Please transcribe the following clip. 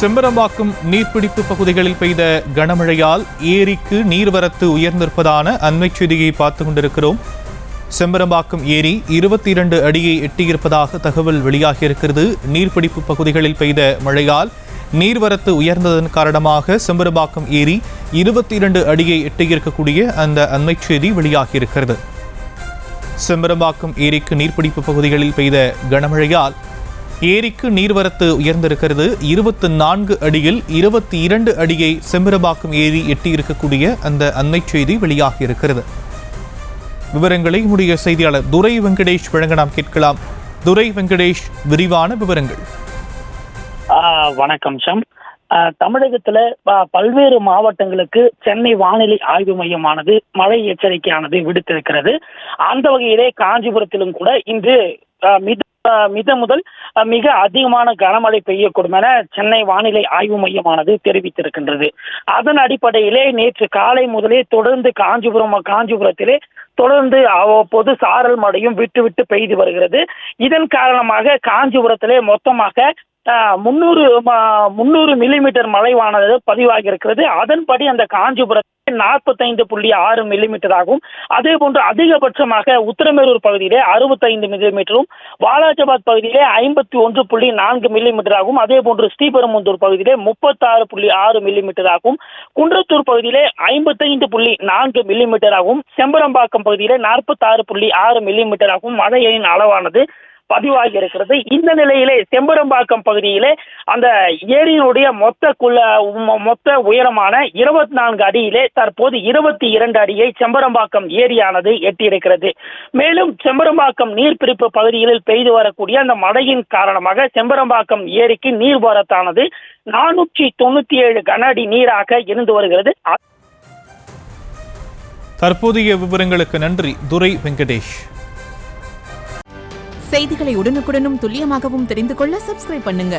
செம்பரம்பாக்கம் நீர்பிடிப்பு பகுதிகளில் பெய்த கனமழையால் ஏரிக்கு நீர்வரத்து உயர்ந்திருப்பதான அண்மைச் செய்தியை பார்த்துக் கொண்டிருக்கிறோம். செம்பரம்பாக்கம் ஏரி 22 அடியை எட்டியிருப்பதாக தகவல் வெளியாகியிருக்கிறது. நீர்பிடிப்பு பகுதிகளில் பெய்த மழையால் நீர்வரத்து உயர்ந்ததன் காரணமாக செம்பரம்பாக்கம் ஏரி 22 அடியை எட்டியிருக்கக்கூடிய அந்த அண்மைச் செய்தி வெளியாகியிருக்கிறது. செம்பரம்பாக்கம் ஏரிக்கு நீர்பிடிப்பு பகுதிகளில் பெய்த கனமழையால் ஏரிக்கு நீர்வரத்து உயர்ந்திருக்கிறது. 24 அடியில் 22 அடியை செம்பரம்பாக்கம் ஏரி எட்டியிருக்கக்கூடிய அந்த அண்மைச் செய்தி வெளியாகியிருக்கிறது. விவரங்களை நம்முடைய செய்தியாளர் துரை வெங்கடேஷ் வழங்க நாம் கேட்கலாம். துரை வெங்கடேஷ், விரிவான விவரங்கள். வணக்கம் சாம். தமிழகத்துல பல்வேறு மாவட்டங்களுக்கு சென்னை வானிலை ஆய்வு மையமானது மழை எச்சரிக்கையானது விடுத்திருக்கிறது. அந்த வகையிலே காஞ்சிபுரத்திலும் கூட இன்று மித முதல் மிக அதிகமான கனமழை பெய்யக்கூடும் என சென்னை வானிலை ஆய்வு மையமானது தெரிவித்திருக்கின்றது. அதன் அடிப்படையிலே நேற்று காலை முதலே தொடர்ந்து காஞ்சிபுரத்திலே தொடர்ந்து அவ்வப்போது சாரல் மழையும் விட்டு விட்டு பெய்து வருகிறது. இதன் காரணமாக காஞ்சிபுரத்திலே மொத்தமாக 300 மில்லிமீட்டர் மழைவானது பதிவாகி இருக்கிறது. அதன்படி அந்த காஞ்சிபுரத்தில் 45.6 மில்லிமீட்டர் ஆகும். அதே போன்று அதிகபட்சமாக உத்தரமேரூர் பகுதியிலே 65 மில்லிமீட்டரும், வாலாஜாபாத் பகுதியிலே 51.4 மில்லிமீட்டர் ஆகும். அதே போன்று ஸ்ரீபெரும்புதூர் பகுதியிலே 36.6 மில்லிமீட்டர் ஆகும். குன்றத்தூர் பகுதியிலே 55.4 மில்லிமீட்டர் ஆகும். செம்பரம்பாக்கம் பகுதியிலே 46.6 மில்லிமீட்டர் ஆகும் மழையின் அளவானது பதிவாகி இருக்கிறது. இந்த நிலையிலே செம்பரம்பாக்கம் பகுதியிலே அந்த ஏரியினுடைய மொத்த உயரமான 24 அடியிலே தற்போது 22 அடியை செம்பரம்பாக்கம் ஏரியானது எட்டியிருக்கிறது. மேலும் செம்பரம்பாக்கம் நீர்பிடிப்பு பகுதிகளில் பெய்து வரக்கூடிய அந்த மழையின் காரணமாக செம்பரம்பாக்கம் ஏரிக்கு நீர்வரத்தானது 497 கன அடி நீராக இருந்து வருகிறது. தற்போதைய விவரங்களுக்கு நன்றி துரை வெங்கடேஷ். செய்திகளை உடனுக்குடனும் துல்லியமாகவும் தெரிந்து கொள்ள சப்ஸ்கிரைப் பண்ணுங்க.